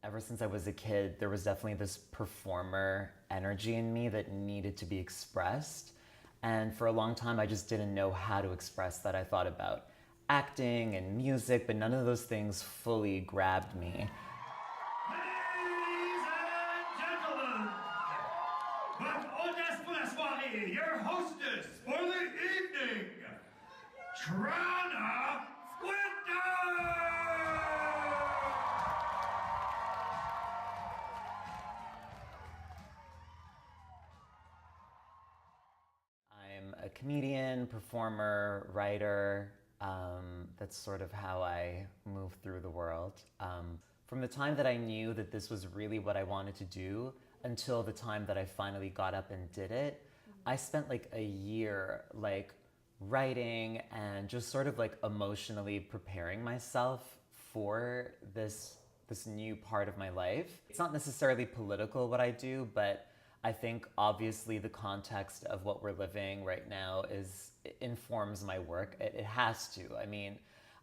Ever since I was a kid, there was definitely this performer energy in me that needed to be expressed. And for a long time, I just didn't know how to express that. I thought about acting and music, but none of those things fully grabbed me. Ladies and gentlemen, votre hôtesse pour la soirée, your hostess for the evening, Tranna Wintour! I'm a comedian, performer, writer. That's sort of how I move through the world. From the time that I knew that this was really what I wanted to do until the time that I finally got up and did it, I spent like a year like writing and just sort of like emotionally preparing myself for this new part of my life. It's not necessarily political what I do, but I think obviously the context of what we're living right now it informs my work. It has to. I mean,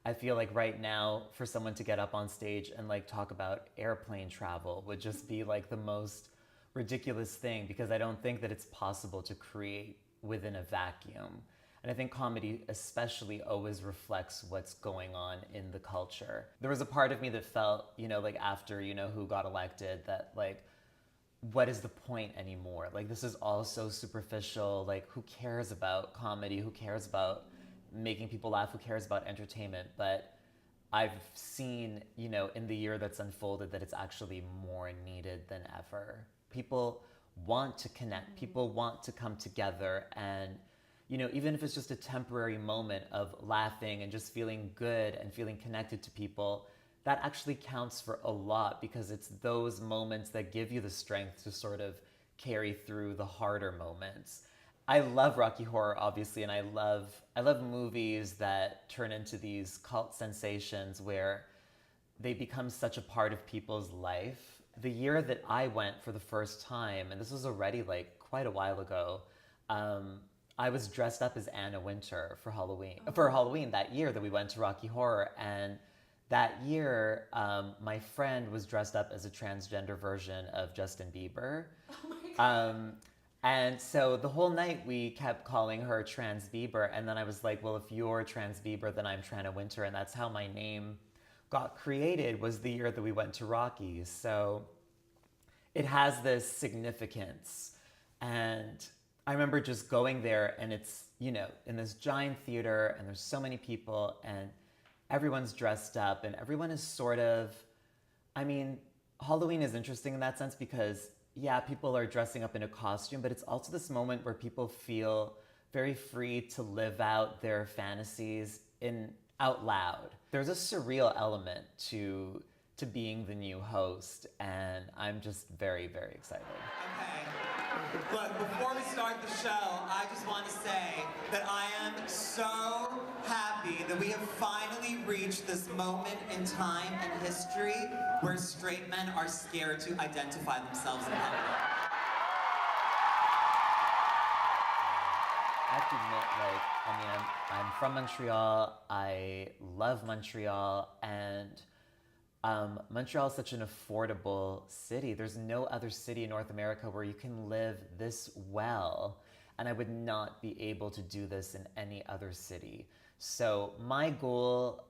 I feel like right now for someone to get up on stage and like talk about airplane travel would just be like the most ridiculous thing, because I don't think that it's possible to create within a vacuum. And I think comedy especially always reflects what's going on in the culture. There was a part of me that felt, like after, who got elected, that like, what is the point anymore? Like, this is all so superficial. Like, who cares about comedy? Who cares about making people laugh? Who cares about entertainment? But I've seen, in the year that's unfolded, that it's actually more needed than ever. People want to connect. People want to come together, and even if it's just a temporary moment of laughing and just feeling good and feeling connected to people, that actually counts for a lot, because it's those moments that give you the strength to sort of carry through the harder moments. I love Rocky Horror, obviously, and I love movies that turn into these cult sensations where they become such a part of people's life. The year that I went for the first time, and this was already like quite a while ago, I was dressed up as Anna Wintour for Halloween. For Halloween that year that we went to Rocky Horror, and that year, my friend was dressed up as a transgender version of Justin Bieber. Oh my God. And so the whole night we kept calling her Trans Bieber, and then I was like, well, if you're Trans Bieber, then I'm Tranna Wintour, and that's how my name got created, was the year that we went to Rockies. So it has this significance. And I remember just going there, and it's, in this giant theater, and there's so many people, and everyone's dressed up, and everyone is sort of, I mean, Halloween is interesting in that sense because, yeah, people are dressing up in a costume, but it's also this moment where people feel very free to live out their fantasies out loud. There's a surreal element to being the new host, and I'm just very, very excited. Okay. Look, before we start the show, I just want to say that I am so happy that we have finally reached this moment in time and history where straight men are scared to identify themselves in public. I have to admit, I'm from Montreal. I love Montreal, and Montreal is such an affordable city. There's no other city in North America where you can live this well. And I would not be able to do this in any other city. So my goal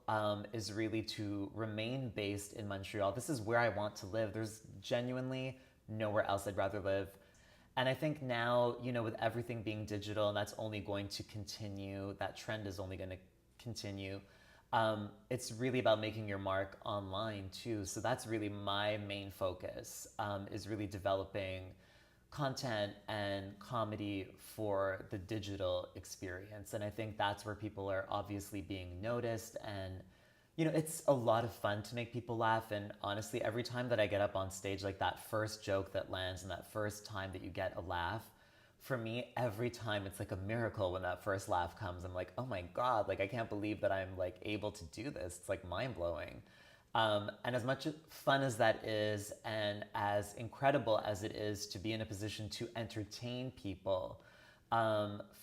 is really to remain based in Montreal. This is where I want to live. There's genuinely nowhere else I'd rather live. And I think now, with everything being digital, and that's only going to continue, that trend is only going to continue. It's really about making your mark online too. So that's really my main focus, is really developing content and comedy for the digital experience. And I think that's where people are obviously being noticed. And, it's a lot of fun to make people laugh. And honestly, every time that I get up on stage, like that first joke that lands and that first time that you get a laugh, for me, every time it's like a miracle when that first laugh comes. I'm like, oh my God, like I can't believe that I'm like able to do this. It's like mind blowing. And as much fun as that is, and as incredible as it is to be in a position to entertain people,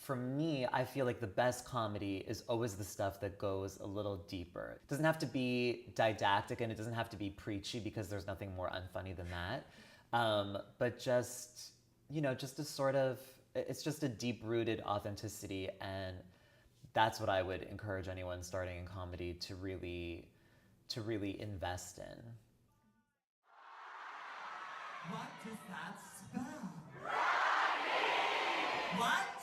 For me, I feel like the best comedy is always the stuff that goes a little deeper. It doesn't have to be didactic and it doesn't have to be preachy because there's nothing more unfunny than that. But just, just a sort of, it's just a deep-rooted authenticity, and that's what I would encourage anyone starting in comedy to really invest in. What does that spell? What?